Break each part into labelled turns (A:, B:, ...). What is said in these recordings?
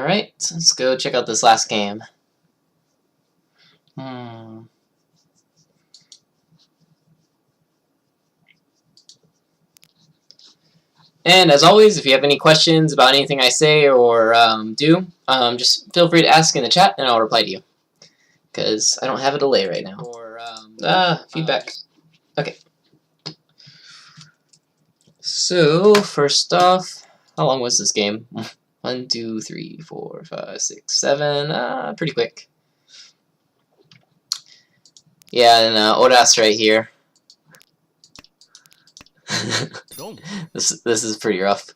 A: Alright, let's go check out this last game. And as always, if you have any questions about anything I say or do, just feel free to ask in the chat and I'll reply to you. Because I don't have a delay right now. Or feedback. Okay. So, first off, how long was this game? 1, 2, 3, 4, 5, 6, 7. Pretty quick. Yeah, and Odas right here. This is pretty rough.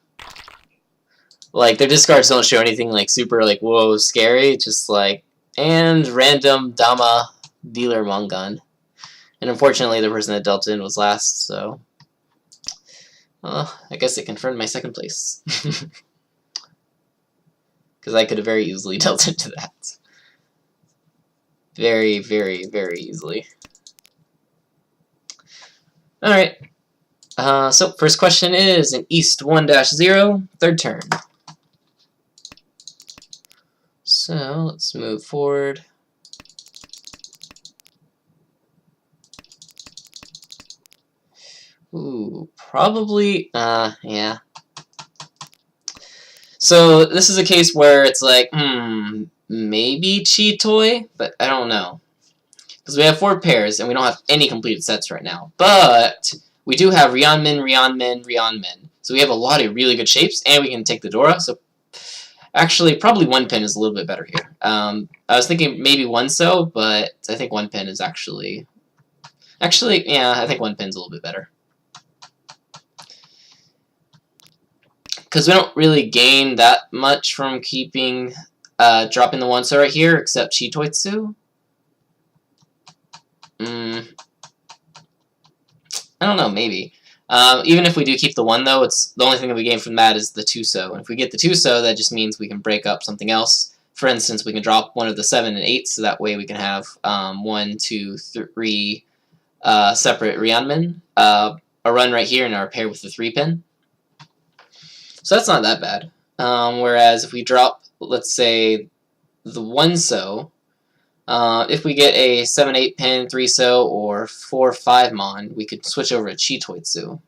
A: Like, their discards don't show anything like super like whoa scary. Just like and random Dama dealer Mongun. And unfortunately, the person that dealt in was last, so I guess it confirmed my second place. Because I could have very easily dealt into that. Very, very, very easily. Alright. So, first question is in East 1-0, third turn. So, let's move forward. Ooh, probably, yeah. So, this is a case where it's like, maybe Cheetoy, but I don't know. Because we have 4 pairs, and we don't have any completed sets right now. But we do have Ryeonmin, Ryeonmin, Ryeonmin. So we have a lot of really good shapes, and we can take the Dora. So actually, probably 1 pin is a little bit better here. I was thinking maybe 1 so, but I think 1 pin is actually... Actually, yeah, I think 1 pin's a little bit better. Because we don't really gain that much from keeping... dropping the 1 so right here, except Chitoitsu. I don't know, maybe. Even if we do keep the 1, though, it's the only thing that we gain from that is the 2 so. And if we get the 2 so, that just means we can break up something else. For instance, we can drop one of the 7 and 8, so that way we can have 1, 2, 3 separate Ryeonmin. A run right here in our pair with the 3 pin. So that's not that bad. Whereas if we drop, let's say, the 1 so, if we get a 7-8 pin, 3 so, or 4-5 mon, we could switch over to Chitoitsu.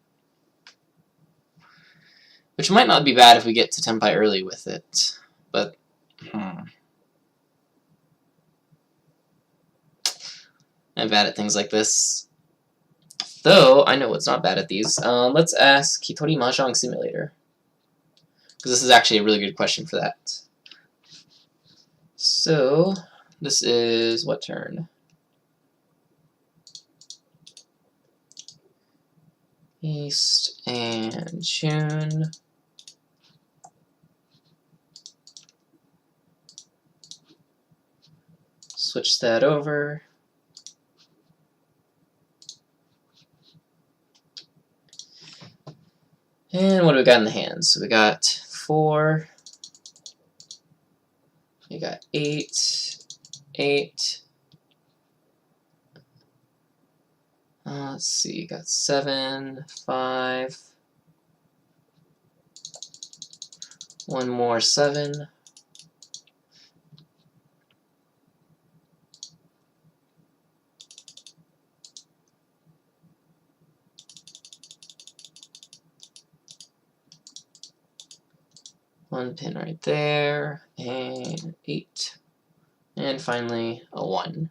A: Which might not be bad if we get to Tenpai early with it. But, I'm bad at things like this. Though, I know what's not bad at these. Let's ask Hitori Mahjong Simulator. Because this is actually a really good question for that. So... this is what turn? East and June. Switch that over. And what do we got in the hands? So we got 4. We got 8. 8. Let's see, got 7, 5. 1 more 7. One pin right there, and 8. And finally, a 1.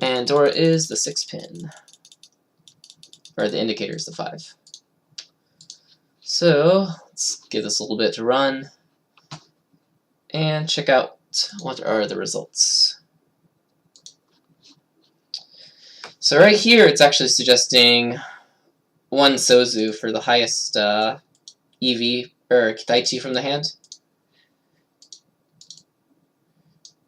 A: And Dora is the 6 pin. Or the indicator is the 5. So, let's give this a little bit to run. And check out what are the results. So right here, it's actually suggesting 1 Sozu for the highest EV, or Kitaichi from the hand.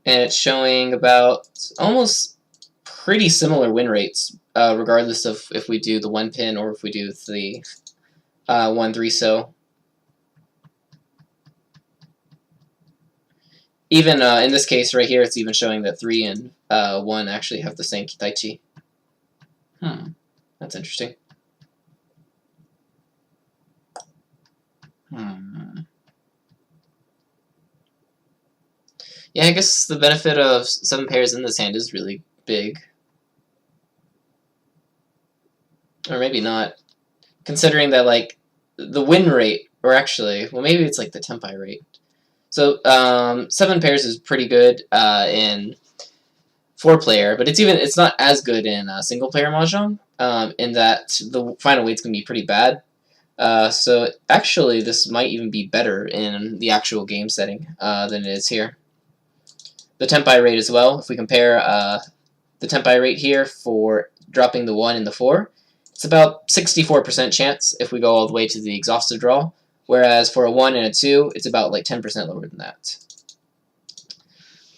A: And it's showing about almost pretty similar win rates, regardless of if we do the 1 pin or if we do the 1 3 so. Even in this case right here, it's even showing that 3 and 1 actually have the same Kitaichi. That's interesting. Yeah, I guess the benefit of 7 pairs in this hand is really big. Or maybe not. Considering that, like, the win rate, or actually, well, maybe it's like the tempai rate. So, 7 pairs is pretty good in 4-player, but it's not as good in single-player Mahjong, in that the final weight's going to be pretty bad. So actually, this might even be better in the actual game setting than it is here. The tempai rate as well, if we compare the tempai rate here for dropping the 1 and the 4, it's about 64% chance if we go all the way to the exhaustive draw, whereas for a 1 and a 2, it's about like 10% lower than that.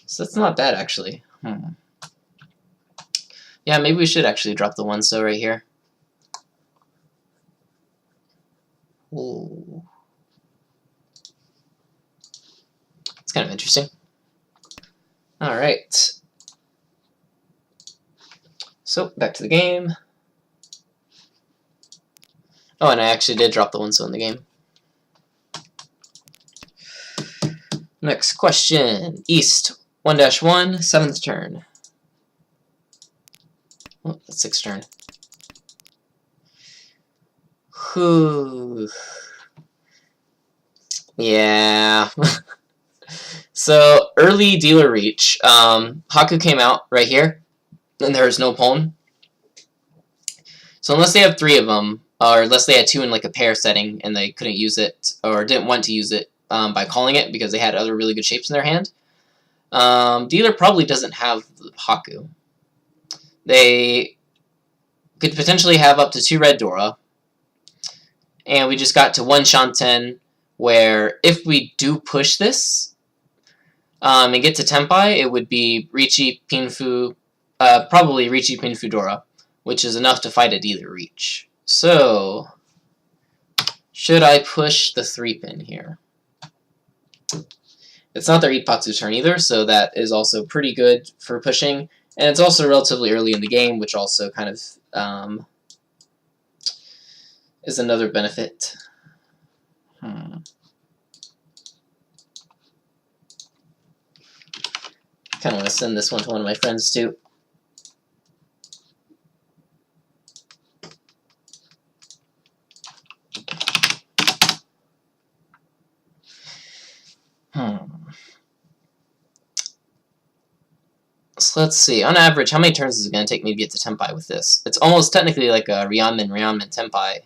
A: So that's not bad, actually. Yeah, maybe we should actually drop the 1 so right here. Ooh. It's kind of interesting. Alright. So, back to the game. Oh, and I actually did drop the 1 so in the game. Next question. East. 1-1, 7th turn. Oh, that's 6th turn. Whew. Yeah. So, early dealer reach. Haku came out right here, and there's no pawn. So unless they have 3 of them, or unless they had 2 in like a pair setting, and they couldn't use it, or didn't want to use it by calling it because they had other really good shapes in their hand, dealer probably doesn't have Haku. They could potentially have up to 2 red Dora, and we just got to 1 Shanten, where if we do push this, and get to Tempai, it would be Richi, Pinfu, probably Richi, Pinfu, Dora, which is enough to fight a dealer reach. So, should I push the 3-pin here? It's not their Ippatsu turn either, so that is also pretty good for pushing, and it's also relatively early in the game, which also kind of is another benefit. Kind of want to send this one to one of my friends too. So let's see. On average, how many turns is it going to take me to get to Tempai with this? It's almost technically like a Ryanman Tempai,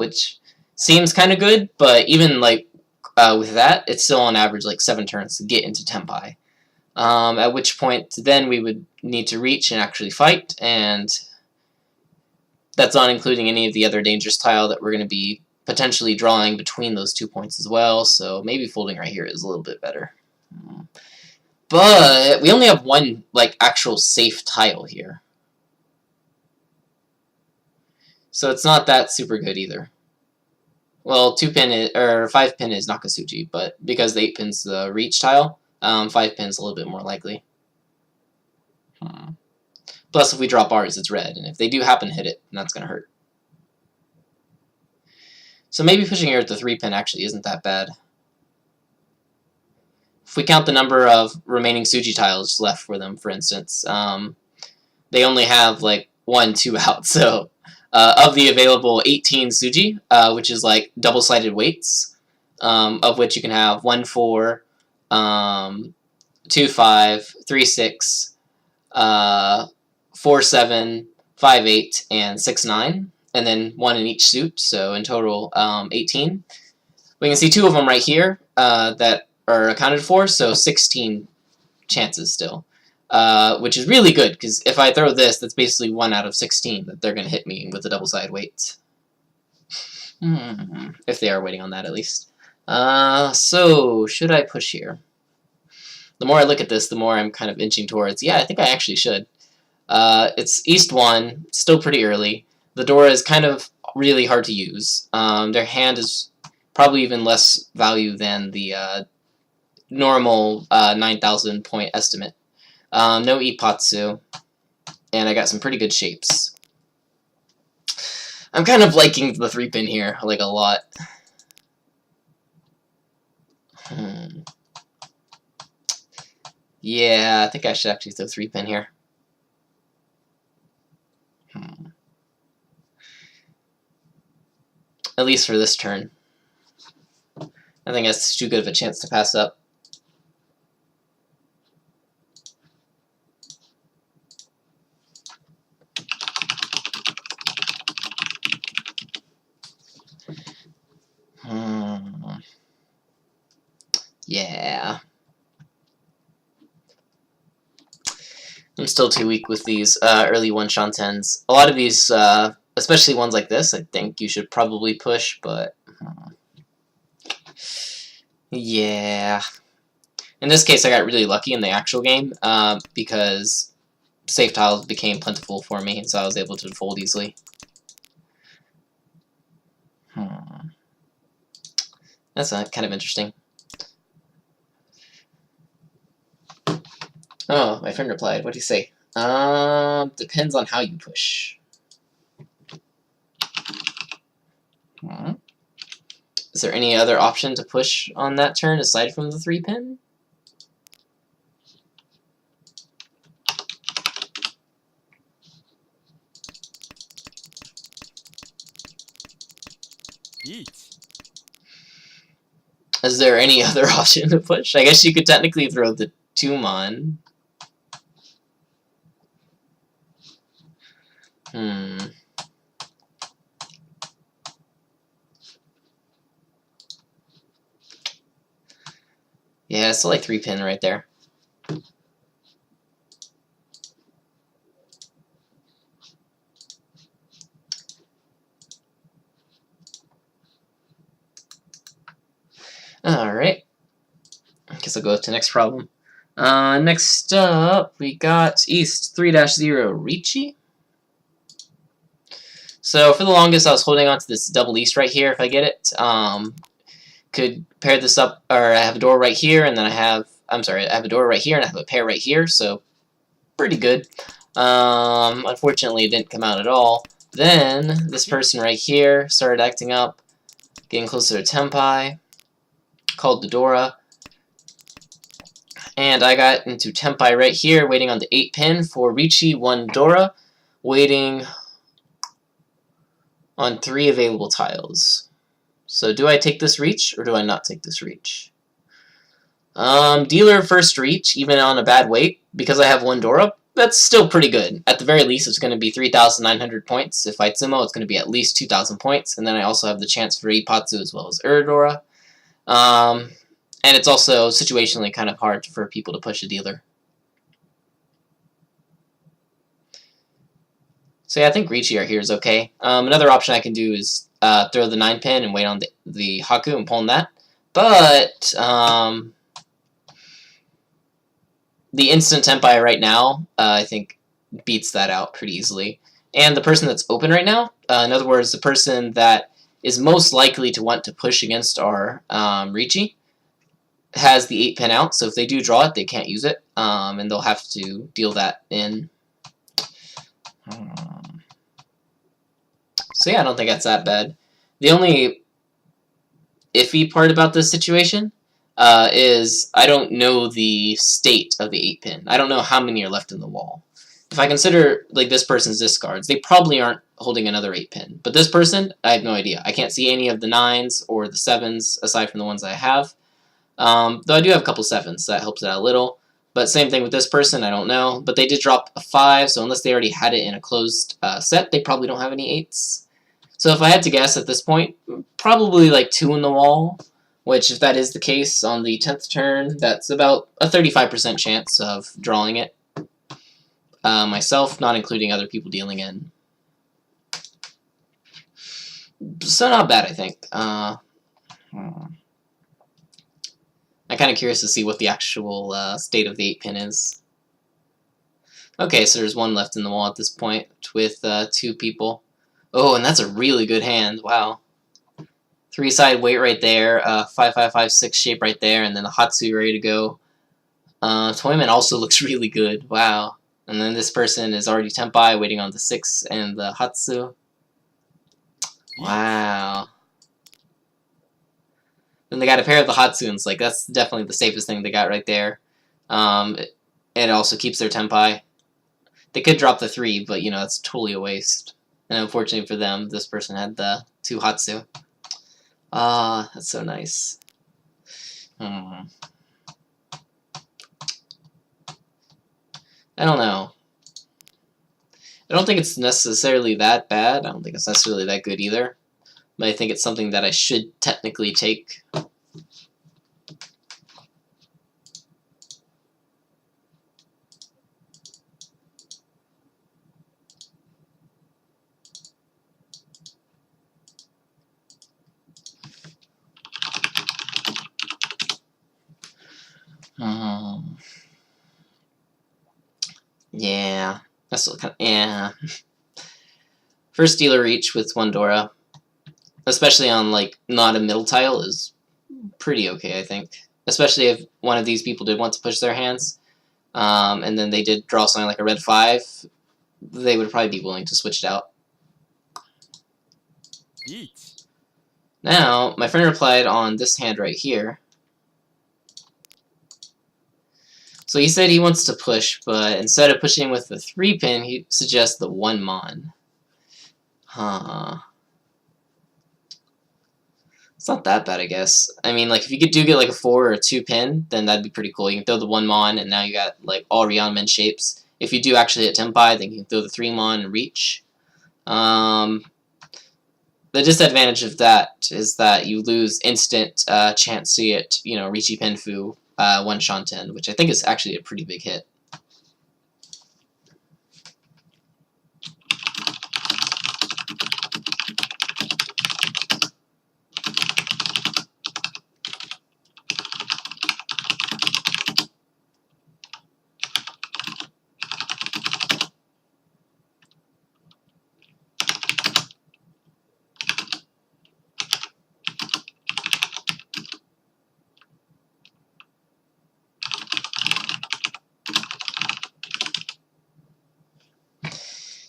A: which seems kind of good, but even like with that, it's still on average like 7 turns to get into Tempai. At which point, then we would need to reach and actually fight, and that's not including any of the other dangerous tile that we're going to be potentially drawing between those 2 points as well, so maybe folding right here is a little bit better. But we only have 1 like actual safe tile here, so it's not that super good either. Well, 2-pin or 5-pin is Nakasuji, but because the 8-pin's the reach tile, 5-pin's a little bit more likely. Plus, if we drop ours, it's red, and if they do happen to hit it, then that's going to hurt. So maybe pushing here at the 3-pin actually isn't that bad. If we count the number of remaining Suji tiles left for them, for instance, they only have like 1, 2 out. So of the available 18 Suji, which is like double-sided weights, of which you can have 1, 4, 2, 5, 3, 6, 4, 7, 5, 8, and 6, 9, and then 1 in each suit, so in total 18. We can see 2 of them right here that are accounted for, so 16 chances still, which is really good, because if I throw this, that's basically 1 out of 16 that they're going to hit me with the double-sided weights. If they are waiting on that, at least. So, should I push here? The more I look at this, the more I'm kind of inching towards, yeah, I think I actually should. It's East 1, still pretty early. The Dora is kind of really hard to use. Their hand is probably even less value than the normal 9,000 point estimate. No Ippatsu, and I got some pretty good shapes. I'm kind of liking the 3-pin here, like a lot. Yeah, I think I should actually throw 3-pin here. At least for this turn. I think that's too good of a chance to pass up. Yeah. I'm still too weak with these early 1-shantens. A lot of these, especially ones like this, I think you should probably push, but... yeah. In this case, I got really lucky in the actual game, because safe tiles became plentiful for me, and so I was able to fold easily. That's kind of interesting. Oh, my friend replied. What do you say? Depends on how you push. Is there any other option to push on that turn aside from the 3-pin? Is there any other option to push? I guess you could technically throw the Tumon. Yeah, it's still like 3-pin right there. Alright. I guess I'll go to the next problem. Next up, we got East 3-0 Ricci. So for the longest, I was holding on to this double East right here if I get it. Could pair this up, or I have a door right here, and then I have a door right here, and I have a pair right here, so pretty good. Unfortunately, it didn't come out at all. Then, this person right here started acting up, getting closer to Tempai, called the Dora, and I got into Tempai right here, waiting on the 8-pin for Ricci, 1 Dora, waiting on 3 available tiles. So do I take this reach, or do I not take this reach? Dealer first reach, even on a bad weight, because I have 1 Dora, that's still pretty good. At the very least, it's going to be 3,900 points. If I Tsumo, it's going to be at least 2,000 points, and then I also have the chance for Ipatsu as well as Uradora. And it's also situationally kind of hard for people to push a dealer. So yeah, I think Ricci right here is okay. Another option I can do is throw the 9-pin and wait on the Haku and pull on that. But the instant Tempai right now, I think, beats that out pretty easily. And the person that's open right now, in other words, the person that is most likely to want to push against our Ricci, has the 8-pin out, so if they do draw it, they can't use it, and they'll have to deal that in. So yeah, I don't think that's that bad. The only iffy part about this situation is I don't know the state of the 8-pin. I don't know how many are left in the wall. If I consider like this person's discards, they probably aren't holding another 8-pin. But this person, I have no idea. I can't see any of the 9s or the 7s aside from the ones I have. Though I do have a couple 7s, so that helps it out a little. But same thing with this person, I don't know. But they did drop a 5, so unless they already had it in a closed set, they probably don't have any 8s. So if I had to guess at this point, probably like 2 in the wall, which if that is the case on the 10th turn, that's about a 35% chance of drawing it. Myself, not including other people dealing in. So not bad, I think. I'm kind of curious to see what the actual state of the 8-pin is. Okay, so there's 1 left in the wall at this point with 2 people. Oh, and that's a really good hand. Wow. 3-side weight right there, 5-5-5-6 shape right there, and then the Hatsu ready to go. Toyman also looks really good. Wow. And then this person is already Tempai, waiting on the 6 and the Hatsu. Wow. Then they got a pair of the Hatsuns. Like, that's definitely the safest thing they got right there. It also keeps their tempi. They could drop the 3, but, you know, that's totally a waste. And unfortunately for them, this person had the 2 Hatsu. Ah, that's so nice. I don't know. I don't think it's necessarily that bad. I don't think it's necessarily that good either. But I think it's something that I should technically take. Yeah. That's kind of, yeah. First dealer reach with 1 Dora, especially on, like, not a middle tile, is pretty okay, I think. Especially if one of these people did want to push their hands, and then they did draw something like a red 5, they would probably be willing to switch it out. Now, my friend replied on this hand right here. So he said he wants to push, but instead of pushing with the 3-pin, he suggests the 1 Mon. Huh. It's not that bad, I guess. I mean, like, if you do get, like, a 4 or a 2-pin, then that'd be pretty cool. You can throw the 1 Mon, and now you got, like, all Rionmen shapes. If you do actually hit Tempai, then you can throw the 3 Mon and reach. The disadvantage of that is that you lose instant chance to get, you know, Riichi Penfu 1 Shanten, which I think is actually a pretty big hit.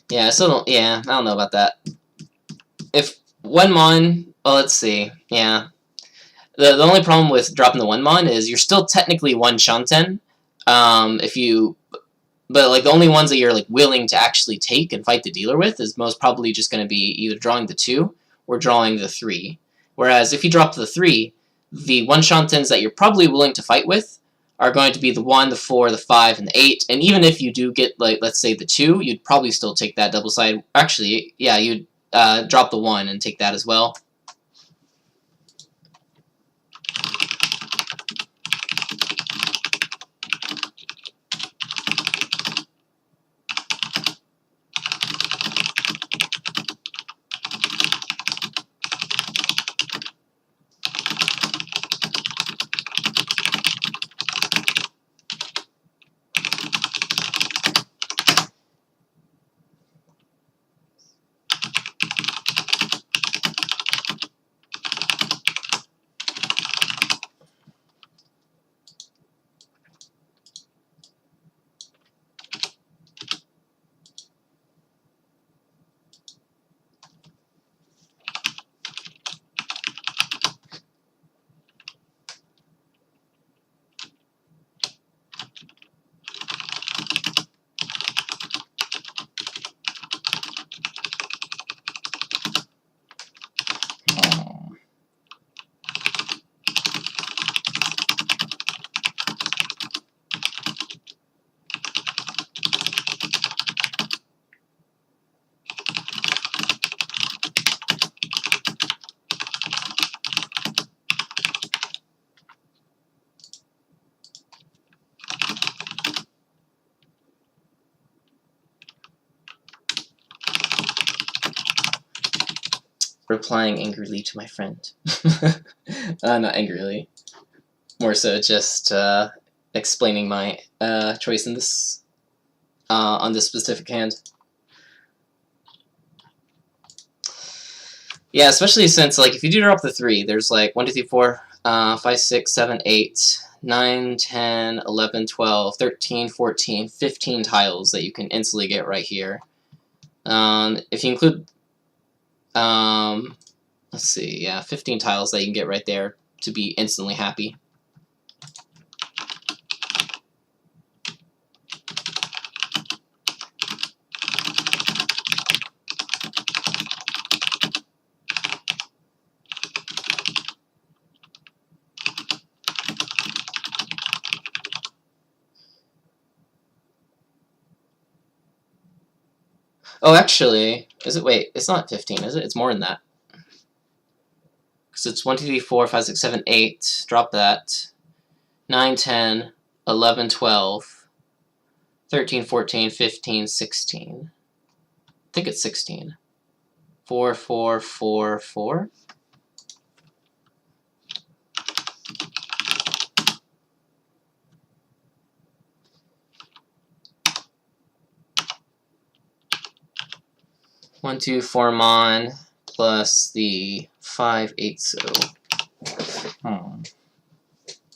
A: Yeah, I still don't. Yeah, I don't know about that. If 1 Mon, well, let's see. Yeah, the only problem with dropping the 1 Mon is you're still technically 1 Shanten. If you, but like the only ones that you're like willing to actually take and fight the dealer with is most probably just going to be either drawing the 2 or drawing the 3. Whereas if you drop the 3, the 1 Shantens that you're probably willing to fight with are going to be the 1, the 4, the 5, and the 8. And even if you do get, like, let's say the 2, you'd probably still take that double side. Actually, yeah, you'd drop the 1 and take that as well. Replying angrily to my friend. Not angrily. More so just explaining my choice in this on this specific hand. Yeah, especially since, like, if you do drop the 3, there's like 1, 2, 3, 4, 5, 6, 7, 8, 9, 10, 11, 12, 13, 14, 15 tiles that you can instantly get right here. If you include, let's see, yeah, 15 tiles that you can get right there to be instantly happy. Oh, actually, is it? Wait, it's not 15, is it? It's more than that. Because it's 1, 2, 3, 4, 5, 6, 7, 8. Drop that. 9, 10, 11, 12, 13, 14, 15, 16. I think it's 16. 4, 4, 4, 4. One, 2, 4 mon plus the 5, 8 so.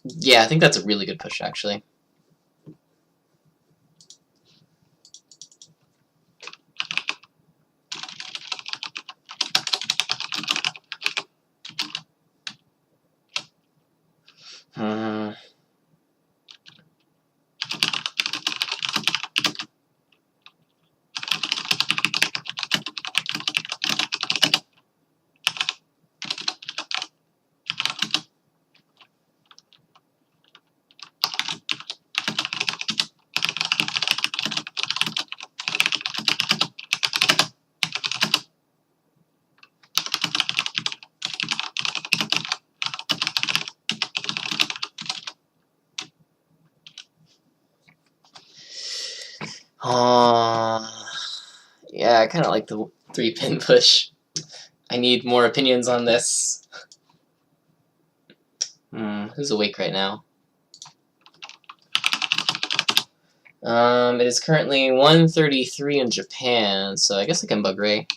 A: Yeah, I think that's a really good push, actually. Yeah, I kind of like the 3-pin push. I need more opinions on this. Who's awake right now? It is currently 1:33 in Japan, so I guess I can bug Ray.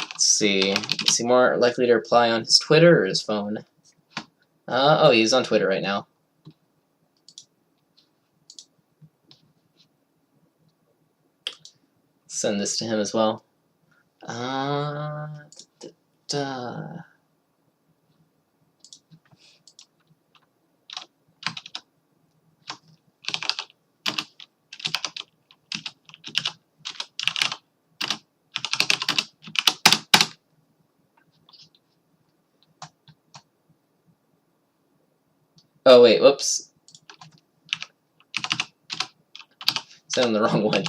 A: Let's see. Is he more likely to reply on his Twitter or his phone? Oh, he's on Twitter right now. Send this to him as well. Oh wait, whoops. Sent him the wrong one.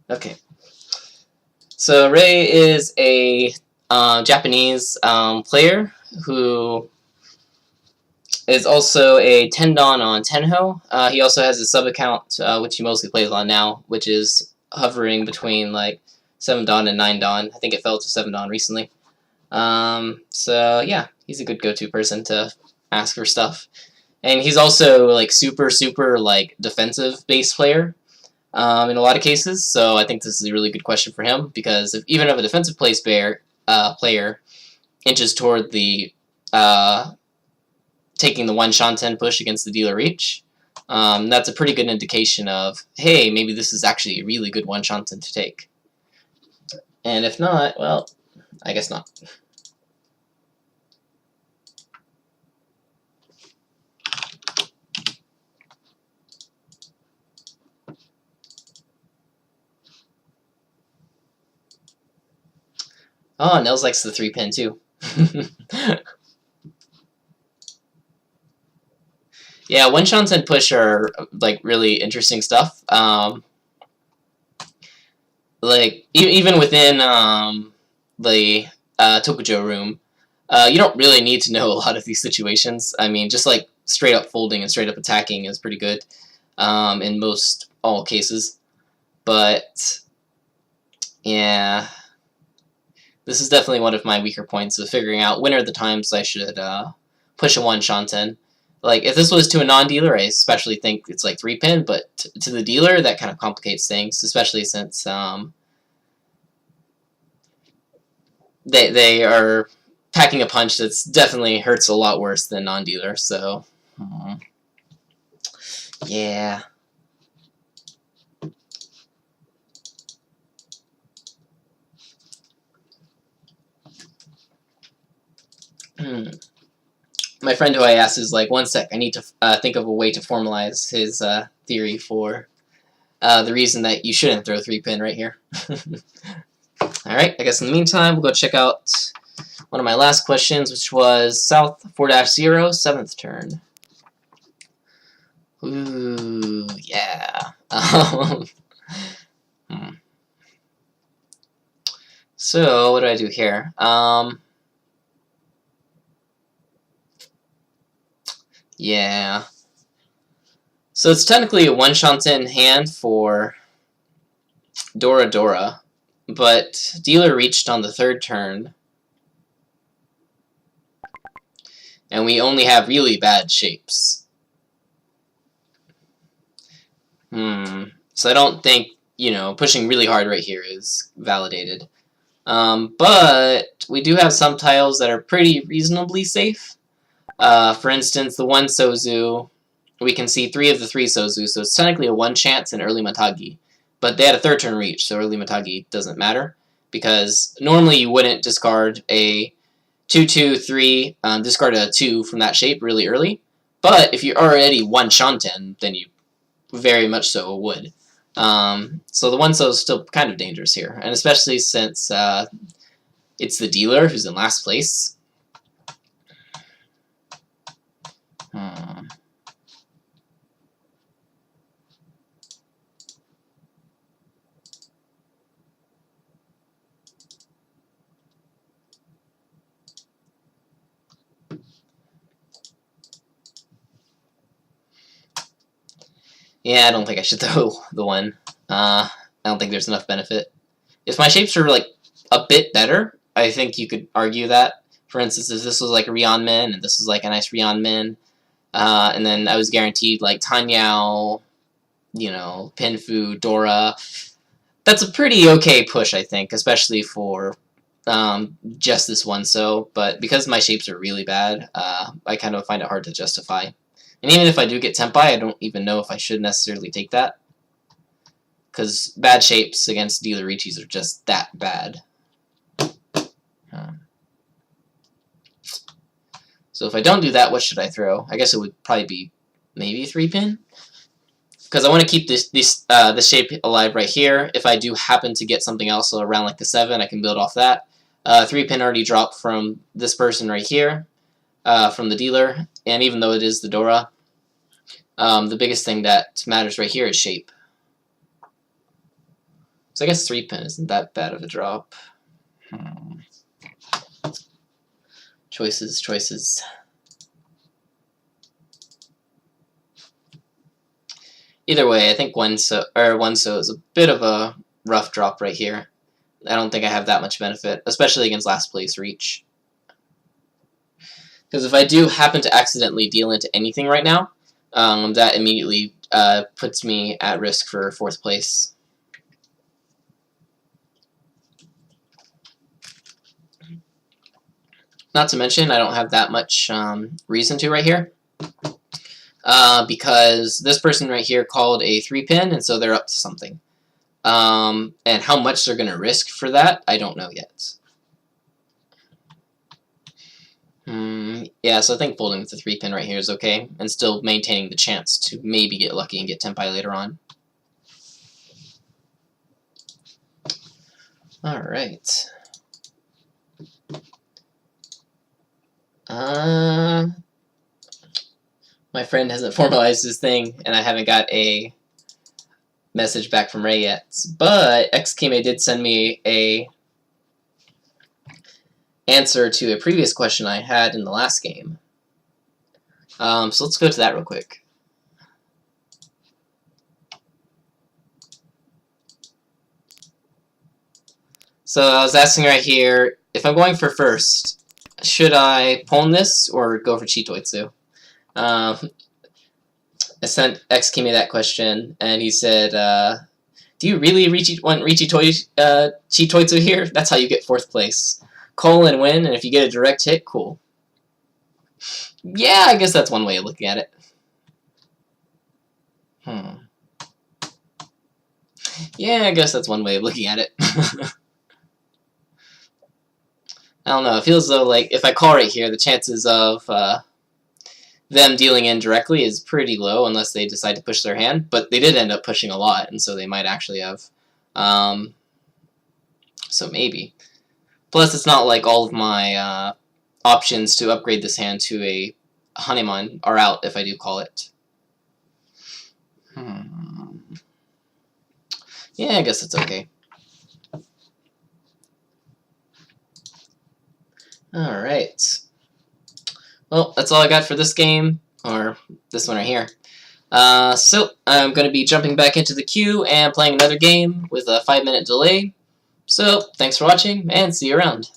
A: Okay. So Ray is a Japanese player who is also a 10-dan on Tenhou. He also has a sub-account, which he mostly plays on now, which is hovering between like 7-dan and 9-dan. I think it fell to 7-dan recently. So yeah, he's a good go-to person to ask for stuff. And he's also like super like defensive base player in a lot of cases. So I think this is a really good question for him because even if a defensive player inches toward the taking the 1 Shanten push against the dealer reach, that's a pretty good indication of, hey, maybe this is actually a really good 1 Shanten to take. And if not, well, I guess not. Oh, Nels likes the 3-pin too. Yeah, 1 Shanten push are like really interesting stuff. Like even within the Tokujo room, you don't really need to know a lot of these situations. I mean, just like straight up folding and straight up attacking is pretty good in most all cases. But yeah, this is definitely one of my weaker points of figuring out when are the times I should push a 1 Shanten. Like, if this was to a non-dealer, I especially think it's like 3-pin, but to the dealer, that kind of complicates things, especially since they are packing a punch that's definitely hurts a lot worse than non-dealer, so. Yeah. My friend who I asked is like, 1 sec, I need to think of a way to formalize his theory for the reason that you shouldn't throw 3-pin right here. Alright, I guess in the meantime, we'll go check out one of my last questions, which was South 4-0, 7th turn. Ooh, yeah. So, what do I do here? Yeah. So it's technically a one-shanten hand for Dora Dora, but dealer reached on the 3rd turn, and we only have really bad shapes. So I don't think, pushing really hard right here is validated. But we do have some tiles that are pretty reasonably safe. For instance, the 1 Sozu, we can see 3 of the 3 Sozu, so it's technically a 1 chance in early Matagi. But they had a 3rd turn reach, so early Matagi doesn't matter. Because normally you wouldn't discard a 2-2-3, discard a 2 from that shape really early. But if you're already 1 shanten, then you very much so would. So the 1 So is still kind of dangerous here, and especially since it's the dealer who's in last place. Yeah, I don't think I should throw the 1. I don't think there's enough benefit. If my shapes are like a bit better, I think you could argue that. For instance, if this was like a Rion Min, and this was like a nice Rion Min, and then I was guaranteed like Tanyao, Pinfu, Dora. That's a pretty okay push, I think, especially for just this 1 So. But because my shapes are really bad, I kind of find it hard to justify. And even if I do get Tempai, I don't even know if I should necessarily take that. Because bad shapes against dealer Richis are just that bad. So if I don't do that, what should I throw? I guess it would probably be maybe 3-pin. Because I want to keep this shape alive right here. If I do happen to get something else around like the 7, I can build off that. 3-pin already dropped from this person right here, from the dealer. And even though it is the Dora, the biggest thing that matters right here is shape. So I guess 3-pin isn't that bad of a drop. Choices. Either way, I think 1 So is a bit of a rough drop right here. I don't think I have that much benefit, especially against last place reach. Because if I do happen to accidentally deal into anything right now, that immediately puts me at risk for 4th place. Not to mention, I don't have that much reason to right here. Because this person right here called a 3-pin, and so they're up to something. And how much they're going to risk for that, I don't know yet. Yeah, so I think folding with the 3-pin right here is okay, and still maintaining the chance to maybe get lucky and get Tempai later on. Alright. My friend hasn't formalized his thing, and I haven't got a message back from Ray yet. But XKime did send me a answer to a previous question I had in the last game. So let's go to that real quick. So I was asking right here, if I'm going for first, should I pawn this or go for Chitoitsu? I sent XKime that question, and he said, do you really want Chitoitsu here? That's how you get 4th place. Call and win, and if you get a direct hit, cool. Yeah, I guess that's one way of looking at it. Yeah, I guess that's one way of looking at it. I don't know, it feels though like if I call right here, the chances of them dealing in directly is pretty low unless they decide to push their hand, but they did end up pushing a lot, and so they might actually have. So maybe. Plus, it's not like all of my options to upgrade this hand to a Hanemon are out if I do call it. Yeah, I guess it's okay. Alright. Well, that's all I got for this game, or this one right here. So, I'm going to be jumping back into the queue and playing another game with a 5-minute delay. So, thanks for watching, and see you around.